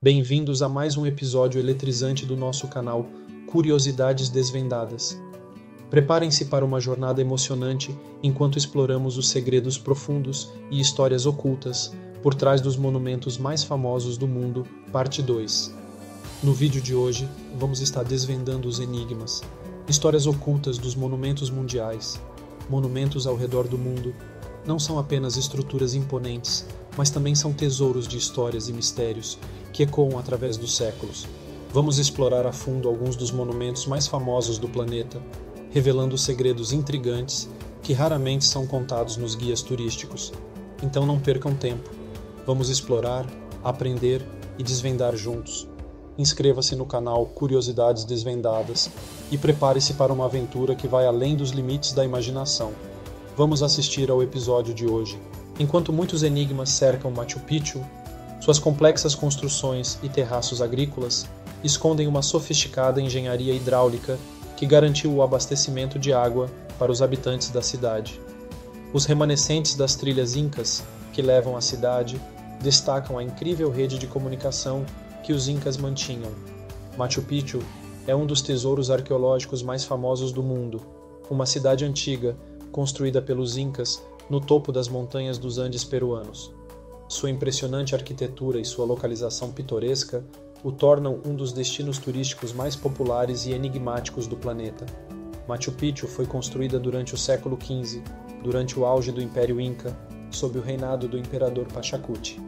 Bem-vindos a mais um episódio eletrizante do nosso canal Curiosidades Desvendadas. Preparem-se para uma jornada emocionante enquanto exploramos os segredos profundos e histórias ocultas por trás dos monumentos mais famosos do mundo, parte 2. No vídeo de hoje, vamos estar desvendando os enigmas, histórias ocultas dos monumentos mundiais. Monumentos ao redor do mundo não são apenas estruturas imponentes, mas também são tesouros de histórias e mistérios que ecoam através dos séculos. Vamos explorar a fundo alguns dos monumentos mais famosos do planeta, revelando segredos intrigantes que raramente são contados nos guias turísticos. Então não percam tempo. Vamos explorar, aprender e desvendar juntos. Inscreva-se no canal Curiosidades Desvendadas e prepare-se para uma aventura que vai além dos limites da imaginação. Vamos assistir ao episódio de hoje. Enquanto muitos enigmas cercam Machu Picchu, suas complexas construções e terraços agrícolas escondem uma sofisticada engenharia hidráulica que garantiu o abastecimento de água para os habitantes da cidade. Os remanescentes das trilhas incas que levam à cidade destacam a incrível rede de comunicação que os incas mantinham. Machu Picchu é um dos tesouros arqueológicos mais famosos do mundo, uma cidade antiga construída pelos incas no topo das montanhas dos Andes peruanos. Sua impressionante arquitetura e sua localização pitoresca o tornam um dos destinos turísticos mais populares e enigmáticos do planeta. Machu Picchu foi construída durante o século XV, durante o auge do Império Inca, sob o reinado do imperador Pachacuti.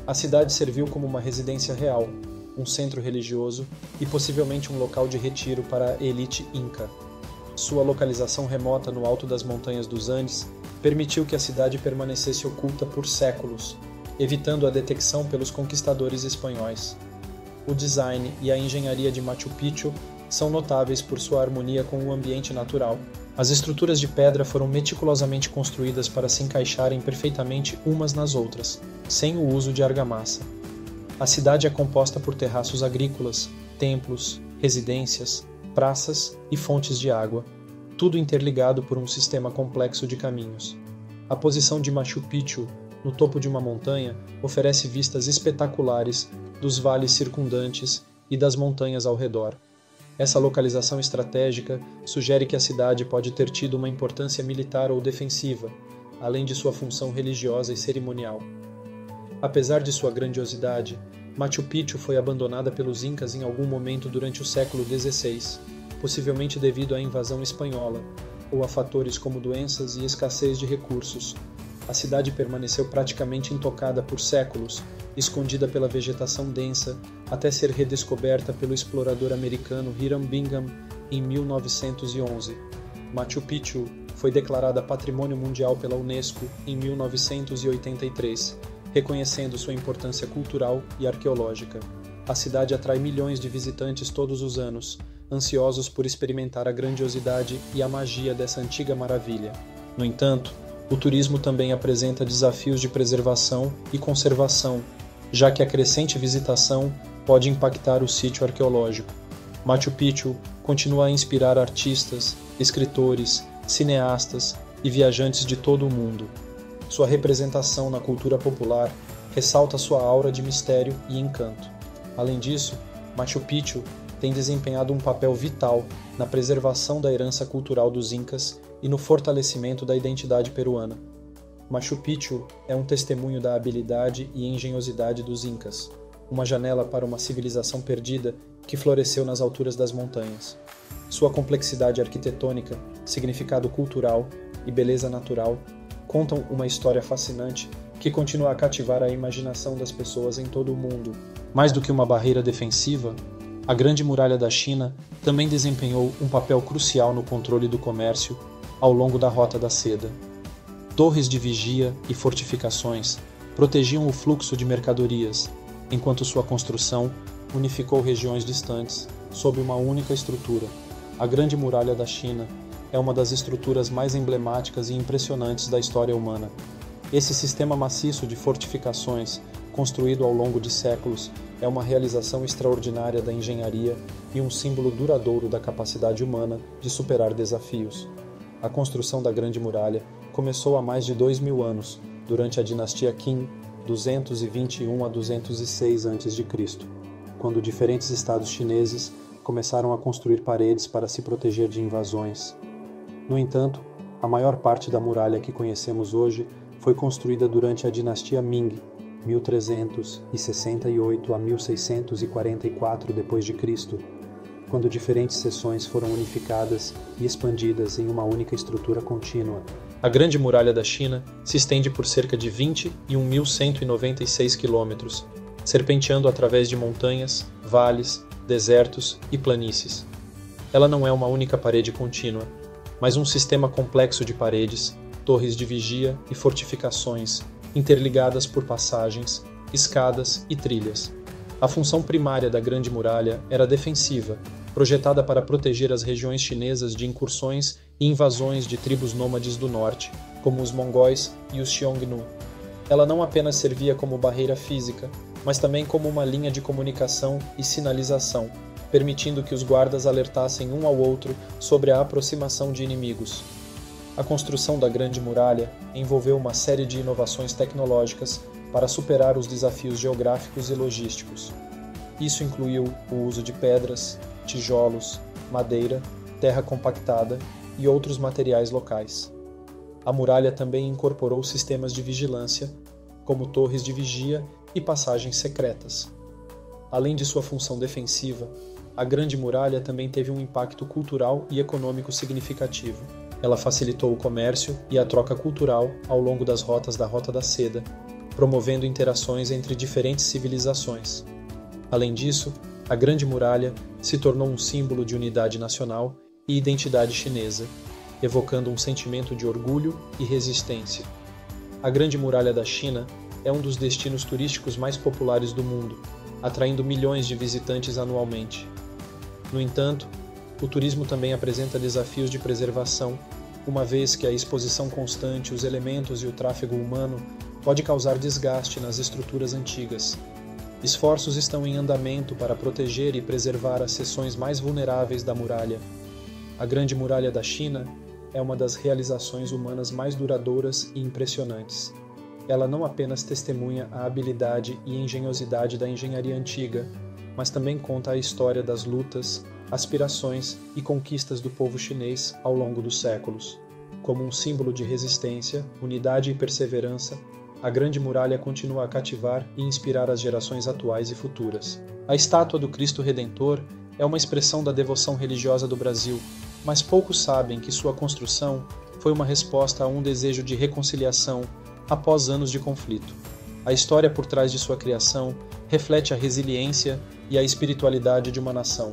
A cidade serviu como uma residência real, um centro religioso e possivelmente um local de retiro para a elite inca. Sua localização remota no alto das montanhas dos Andes permitiu que a cidade permanecesse oculta por séculos, evitando a detecção pelos conquistadores espanhóis. O design e a engenharia de Machu Picchu são notáveis por sua harmonia com o ambiente natural. As estruturas de pedra foram meticulosamente construídas para se encaixarem perfeitamente umas nas outras, sem o uso de argamassa. A cidade é composta por terraços agrícolas, templos, residências, praças e fontes de água, tudo interligado por um sistema complexo de caminhos. A posição de Machu Picchu, no topo de uma montanha, oferece vistas espetaculares dos vales circundantes e das montanhas ao redor. Essa localização estratégica sugere que a cidade pode ter tido uma importância militar ou defensiva, além de sua função religiosa e cerimonial. Apesar de sua grandiosidade, Machu Picchu foi abandonada pelos Incas em algum momento durante o século XVI, possivelmente devido à invasão espanhola, ou a fatores como doenças e escassez de recursos. A cidade permaneceu praticamente intocada por séculos, escondida pela vegetação densa, até ser redescoberta pelo explorador americano Hiram Bingham em 1911. Machu Picchu foi declarada Patrimônio Mundial pela Unesco em 1983, reconhecendo sua importância cultural e arqueológica. A cidade atrai milhões de visitantes todos os anos, ansiosos por experimentar a grandiosidade e a magia dessa antiga maravilha. No entanto, o turismo também apresenta desafios de preservação e conservação, já que a crescente visitação pode impactar o sítio arqueológico. Machu Picchu continua a inspirar artistas, escritores, cineastas e viajantes de todo o mundo. Sua representação na cultura popular ressalta sua aura de mistério e encanto. Além disso, Machu Picchu tem desempenhado um papel vital na preservação da herança cultural dos Incas e no fortalecimento da identidade peruana. Machu Picchu é um testemunho da habilidade e engenhosidade dos Incas, uma janela para uma civilização perdida que floresceu nas alturas das montanhas. Sua complexidade arquitetônica, significado cultural e beleza natural contam uma história fascinante que continua a cativar a imaginação das pessoas em todo o mundo. Mais do que uma barreira defensiva, a Grande Muralha da China também desempenhou um papel crucial no controle do comércio ao longo da Rota da Seda. Torres de vigia e fortificações protegiam o fluxo de mercadorias, enquanto sua construção unificou regiões distantes sob uma única estrutura. A Grande Muralha da China é uma das estruturas mais emblemáticas e impressionantes da história humana. Esse sistema maciço de fortificações, construído ao longo de séculos, é uma realização extraordinária da engenharia e um símbolo duradouro da capacidade humana de superar desafios. A construção da Grande Muralha começou há mais de 2000 anos, durante a dinastia Qin 221 a 206 a.C., quando diferentes estados chineses começaram a construir paredes para se proteger de invasões. No entanto, a maior parte da muralha que conhecemos hoje foi construída durante a dinastia Ming, 1368 a 1644 d.C., quando diferentes seções foram unificadas e expandidas em uma única estrutura contínua. A Grande Muralha da China se estende por cerca de 21.196 quilômetros, serpenteando através de montanhas, vales, desertos e planícies. Ela não é uma única parede contínua, mas um sistema complexo de paredes, torres de vigia e fortificações, interligadas por passagens, escadas e trilhas. A função primária da Grande Muralha era defensiva, projetada para proteger as regiões chinesas de incursões e invasões de tribos nômades do norte, como os mongóis e os Xiongnu. Ela não apenas servia como barreira física, mas também como uma linha de comunicação e sinalização, permitindo que os guardas alertassem um ao outro sobre a aproximação de inimigos. A construção da Grande Muralha envolveu uma série de inovações tecnológicas para superar os desafios geográficos e logísticos. Isso incluiu o uso de pedras, tijolos, madeira, terra compactada e outros materiais locais. A muralha também incorporou sistemas de vigilância, como torres de vigia e passagens secretas. Além de sua função defensiva, a Grande Muralha também teve um impacto cultural e econômico significativo. Ela facilitou o comércio e a troca cultural ao longo das rotas da Rota da Seda, promovendo interações entre diferentes civilizações. Além disso, a Grande Muralha se tornou um símbolo de unidade nacional e identidade chinesa, evocando um sentimento de orgulho e resistência. A Grande Muralha da China é um dos destinos turísticos mais populares do mundo, atraindo milhões de visitantes anualmente. No entanto, o turismo também apresenta desafios de preservação, uma vez que a exposição constante, os elementos e o tráfego humano pode causar desgaste nas estruturas antigas. Esforços estão em andamento para proteger e preservar as seções mais vulneráveis da muralha. A Grande Muralha da China é uma das realizações humanas mais duradouras e impressionantes. Ela não apenas testemunha a habilidade e engenhosidade da engenharia antiga, mas também conta a história das lutas, aspirações e conquistas do povo chinês ao longo dos séculos. Como um símbolo de resistência, unidade e perseverança, a Grande Muralha continua a cativar e inspirar as gerações atuais e futuras. A estátua do Cristo Redentor é uma expressão da devoção religiosa do Brasil, mas poucos sabem que sua construção foi uma resposta a um desejo de reconciliação após anos de conflito. A história por trás de sua criação reflete a resiliência e a espiritualidade de uma nação.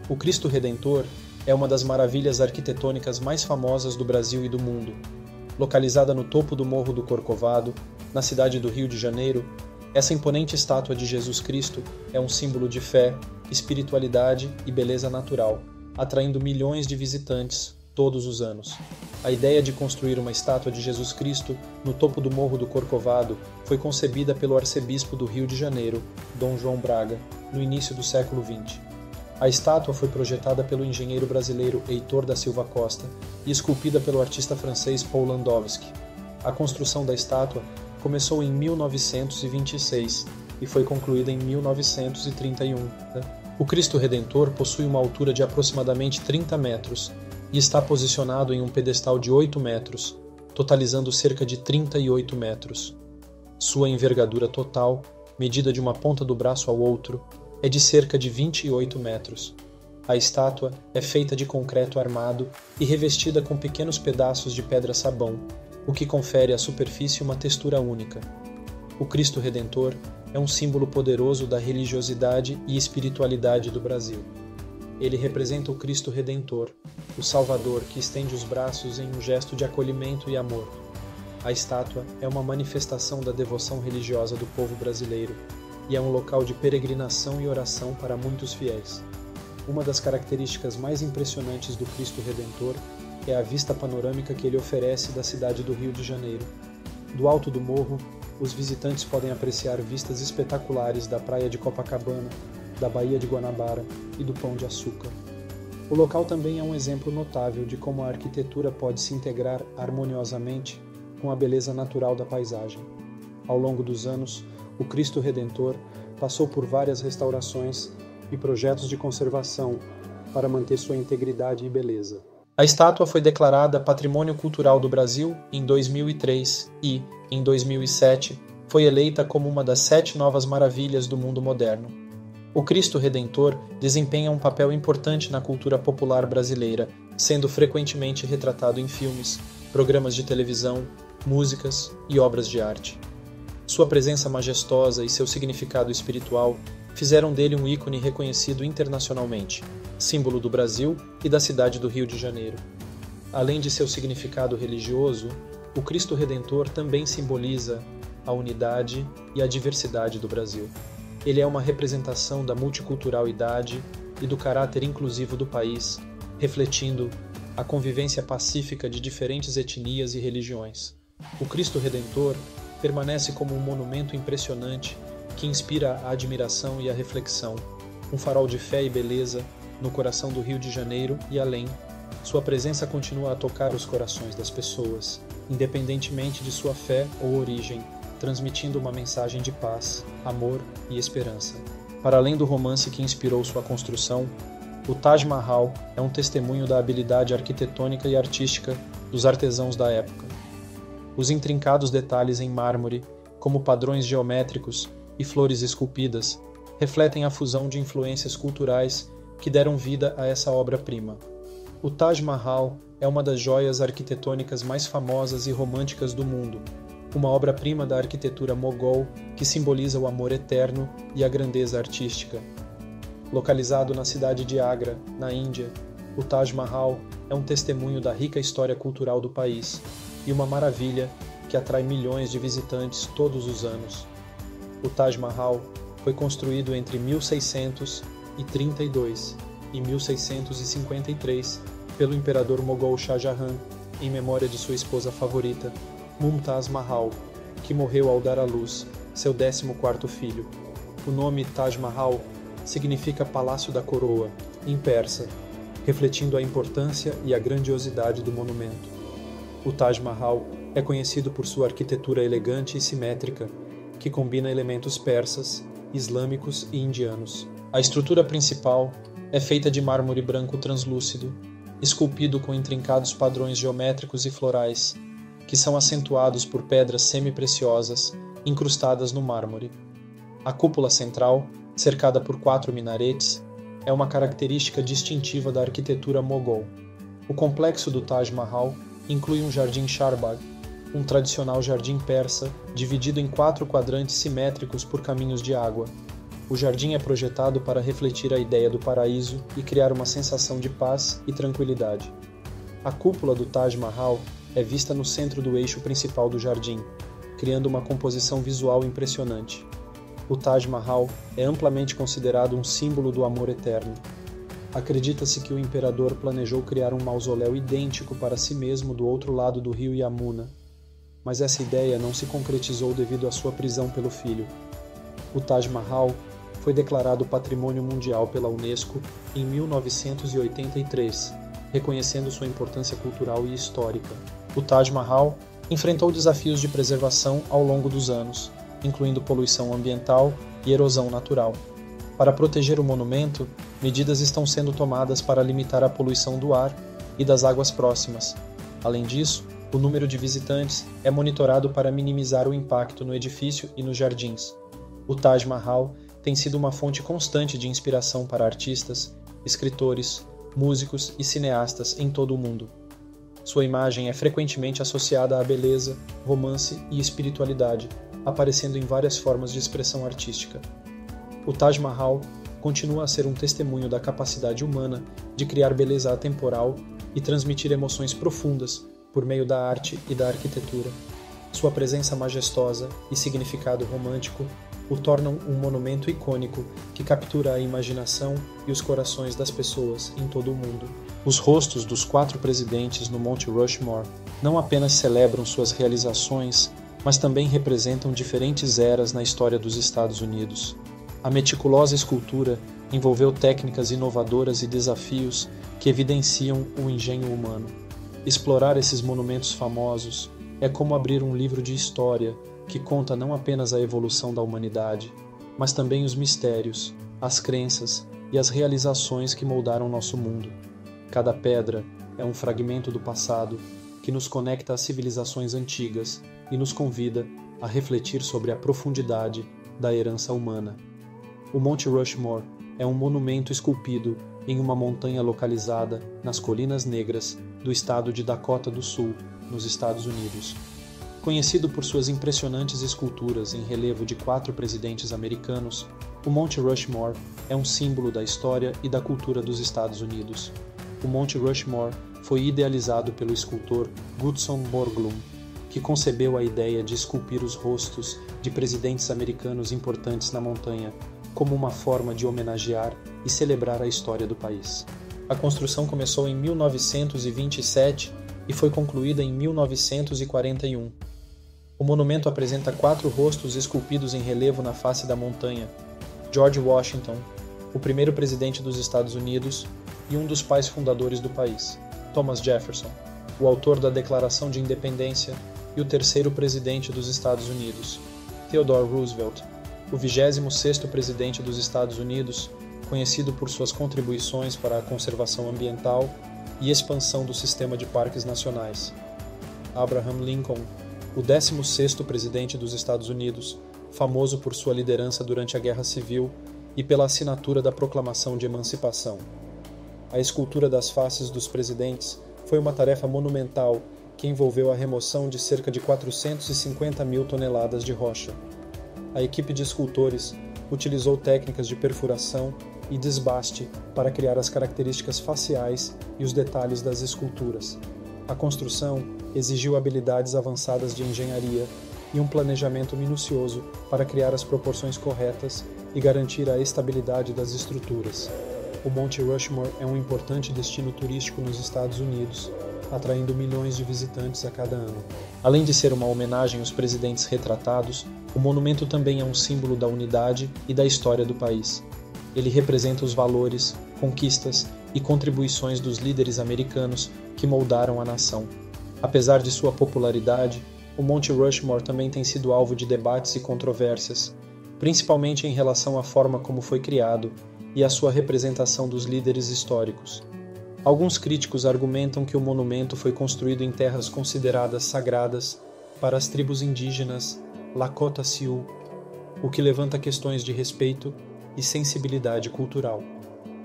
O Cristo Redentor é uma das maravilhas arquitetônicas mais famosas do Brasil e do mundo. Localizada no topo do Morro do Corcovado, na cidade do Rio de Janeiro, essa imponente estátua de Jesus Cristo é um símbolo de fé, espiritualidade e beleza natural, atraindo milhões de visitantes todos os anos. A ideia de construir uma estátua de Jesus Cristo no topo do Morro do Corcovado foi concebida pelo arcebispo do Rio de Janeiro, Dom João Braga, no início do século XX. A estátua foi projetada pelo engenheiro brasileiro Heitor da Silva Costa e esculpida pelo artista francês Paul Landowski. A construção da estátua começou em 1926 e foi concluída em 1931. O Cristo Redentor possui uma altura de aproximadamente 30 metros e está posicionado em um pedestal de 8 metros, totalizando cerca de 38 metros. Sua envergadura total, medida de uma ponta do braço ao outro, é de cerca de 28 metros. A estátua é feita de concreto armado e revestida com pequenos pedaços de pedra-sabão, o que confere à superfície uma textura única. O Cristo Redentor é um símbolo poderoso da religiosidade e espiritualidade do Brasil. Ele representa o Cristo Redentor, o Salvador que estende os braços em um gesto de acolhimento e amor. A estátua é uma manifestação da devoção religiosa do povo brasileiro e é um local de peregrinação e oração para muitos fiéis. Uma das características mais impressionantes do Cristo Redentor é a vista panorâmica que ele oferece da cidade do Rio de Janeiro. Do alto do morro, os visitantes podem apreciar vistas espetaculares da praia de Copacabana, da Baía de Guanabara e do Pão de Açúcar. O local também é um exemplo notável de como a arquitetura pode se integrar harmoniosamente com a beleza natural da paisagem. Ao longo dos anos, o Cristo Redentor passou por várias restaurações e projetos de conservação para manter sua integridade e beleza. A estátua foi declarada Patrimônio Cultural do Brasil em 2003 e, em 2007, foi eleita como uma das 7 novas maravilhas do mundo moderno. O Cristo Redentor desempenha um papel importante na cultura popular brasileira, sendo frequentemente retratado em filmes, programas de televisão, músicas e obras de arte. Sua presença majestosa e seu significado espiritual fizeram dele um ícone reconhecido internacionalmente, símbolo do Brasil e da cidade do Rio de Janeiro. Além de seu significado religioso, o Cristo Redentor também simboliza a unidade e a diversidade do Brasil. Ele é uma representação da multiculturalidade e do caráter inclusivo do país, refletindo a convivência pacífica de diferentes etnias e religiões. O Cristo Redentor permanece como um monumento impressionante que inspira a admiração e a reflexão, um farol de fé e beleza no coração do Rio de Janeiro e além. Sua presença continua a tocar os corações das pessoas, independentemente de sua fé ou origem, transmitindo uma mensagem de paz, amor e esperança. Para além do romance que inspirou sua construção, o Taj Mahal é um testemunho da habilidade arquitetônica e artística dos artesãos da época. Os intrincados detalhes em mármore, como padrões geométricos e flores esculpidas, refletem a fusão de influências culturais que deram vida a essa obra-prima. O Taj Mahal é uma das joias arquitetônicas mais famosas e românticas do mundo, uma obra-prima da arquitetura mogol que simboliza o amor eterno e a grandeza artística. Localizado na cidade de Agra, na Índia, o Taj Mahal é um testemunho da rica história cultural do país e uma maravilha que atrai milhões de visitantes todos os anos. O Taj Mahal foi construído entre 1632 e 1653 pelo imperador mogol Shah Jahan em memória de sua esposa favorita, Mumtaz Mahal, que morreu ao dar à luz seu 14º filho. O nome Taj Mahal significa Palácio da Coroa, em persa, refletindo a importância e a grandiosidade do monumento. O Taj Mahal é conhecido por sua arquitetura elegante e simétrica, que combina elementos persas, islâmicos e indianos. A estrutura principal é feita de mármore branco translúcido, esculpido com intrincados padrões geométricos e florais, que são acentuados por pedras semi-preciosas incrustadas no mármore. A cúpula central, cercada por 4 minaretes, é uma característica distintiva da arquitetura mogol. O complexo do Taj Mahal inclui um jardim Charbagh, um tradicional jardim persa dividido em 4 quadrantes simétricos por caminhos de água. O jardim é projetado para refletir a ideia do paraíso e criar uma sensação de paz e tranquilidade. A cúpula do Taj Mahal é vista no centro do eixo principal do jardim, criando uma composição visual impressionante. O Taj Mahal é amplamente considerado um símbolo do amor eterno. Acredita-se que o imperador planejou criar um mausoléu idêntico para si mesmo do outro lado do rio Yamuna, mas essa ideia não se concretizou devido à sua prisão pelo filho. O Taj Mahal foi declarado Patrimônio Mundial pela Unesco em 1983, reconhecendo sua importância cultural e histórica. O Taj Mahal enfrentou desafios de preservação ao longo dos anos, incluindo poluição ambiental e erosão natural. Para proteger o monumento, medidas estão sendo tomadas para limitar a poluição do ar e das águas próximas. Além disso, o número de visitantes é monitorado para minimizar o impacto no edifício e nos jardins. O Taj Mahal tem sido uma fonte constante de inspiração para artistas, escritores, músicos e cineastas em todo o mundo. Sua imagem é frequentemente associada à beleza, romance e espiritualidade, aparecendo em várias formas de expressão artística. O Taj Mahal continua a ser um testemunho da capacidade humana de criar beleza atemporal e transmitir emoções profundas por meio da arte e da arquitetura. Sua presença majestosa e significado romântico o tornam um monumento icônico que captura a imaginação e os corações das pessoas em todo o mundo. Os rostos dos 4 presidentes no Monte Rushmore não apenas celebram suas realizações, mas também representam diferentes eras na história dos Estados Unidos. A meticulosa escultura envolveu técnicas inovadoras e desafios que evidenciam o engenho humano. Explorar esses monumentos famosos é como abrir um livro de história, que conta não apenas a evolução da humanidade, mas também os mistérios, as crenças e as realizações que moldaram nosso mundo. Cada pedra é um fragmento do passado que nos conecta às civilizações antigas e nos convida a refletir sobre a profundidade da herança humana. O Monte Rushmore é um monumento esculpido em uma montanha localizada nas Colinas Negras do estado de Dakota do Sul, nos Estados Unidos. Conhecido por suas impressionantes esculturas em relevo de 4 presidentes americanos, o Monte Rushmore é um símbolo da história e da cultura dos Estados Unidos. O Monte Rushmore foi idealizado pelo escultor Gutzon Borglum, que concebeu a ideia de esculpir os rostos de presidentes americanos importantes na montanha, como uma forma de homenagear e celebrar a história do país. A construção começou em 1927 e foi concluída em 1941. O monumento apresenta 4 rostos esculpidos em relevo na face da montanha: George Washington, o primeiro presidente dos Estados Unidos e um dos pais fundadores do país, Thomas Jefferson, o autor da Declaração de Independência e o terceiro presidente dos Estados Unidos, Theodore Roosevelt, o 26º presidente dos Estados Unidos, conhecido por suas contribuições para a conservação ambiental e expansão do sistema de parques nacionais, Abraham Lincoln, o 16º presidente dos Estados Unidos, famoso por sua liderança durante a Guerra Civil e pela assinatura da Proclamação de Emancipação. A escultura das faces dos presidentes foi uma tarefa monumental que envolveu a remoção de cerca de 450 mil toneladas de rocha. A equipe de escultores utilizou técnicas de perfuração e desbaste para criar as características faciais e os detalhes das esculturas. A construção exigiu habilidades avançadas de engenharia e um planejamento minucioso para criar as proporções corretas e garantir a estabilidade das estruturas. O Monte Rushmore é um importante destino turístico nos Estados Unidos, atraindo milhões de visitantes a cada ano. Além de ser uma homenagem aos presidentes retratados, o monumento também é um símbolo da unidade e da história do país. Ele representa os valores, conquistas e contribuições dos líderes americanos que moldaram a nação. Apesar de sua popularidade, o Monte Rushmore também tem sido alvo de debates e controvérsias, principalmente em relação à forma como foi criado e à sua representação dos líderes históricos. Alguns críticos argumentam que o monumento foi construído em terras consideradas sagradas para as tribos indígenas Lakota Sioux, o que levanta questões de respeito e sensibilidade cultural.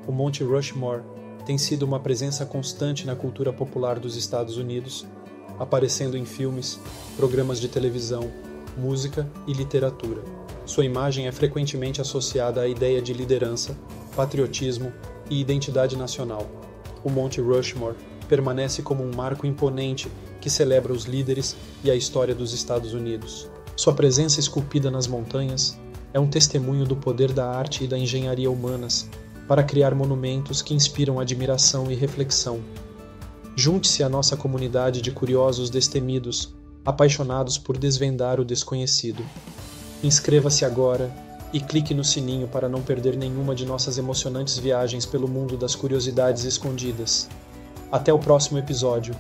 O Monte Rushmore tem sido uma presença constante na cultura popular dos Estados Unidos, aparecendo em filmes, programas de televisão, música e literatura. Sua imagem é frequentemente associada à ideia de liderança, patriotismo e identidade nacional. O Monte Rushmore permanece como um marco imponente que celebra os líderes e a história dos Estados Unidos. Sua presença esculpida nas montanhas é um testemunho do poder da arte e da engenharia humanas para criar monumentos que inspiram admiração e reflexão. Junte-se à nossa comunidade de curiosos destemidos, apaixonados por desvendar o desconhecido. Inscreva-se agora e clique no sininho para não perder nenhuma de nossas emocionantes viagens pelo mundo das curiosidades escondidas. Até o próximo episódio.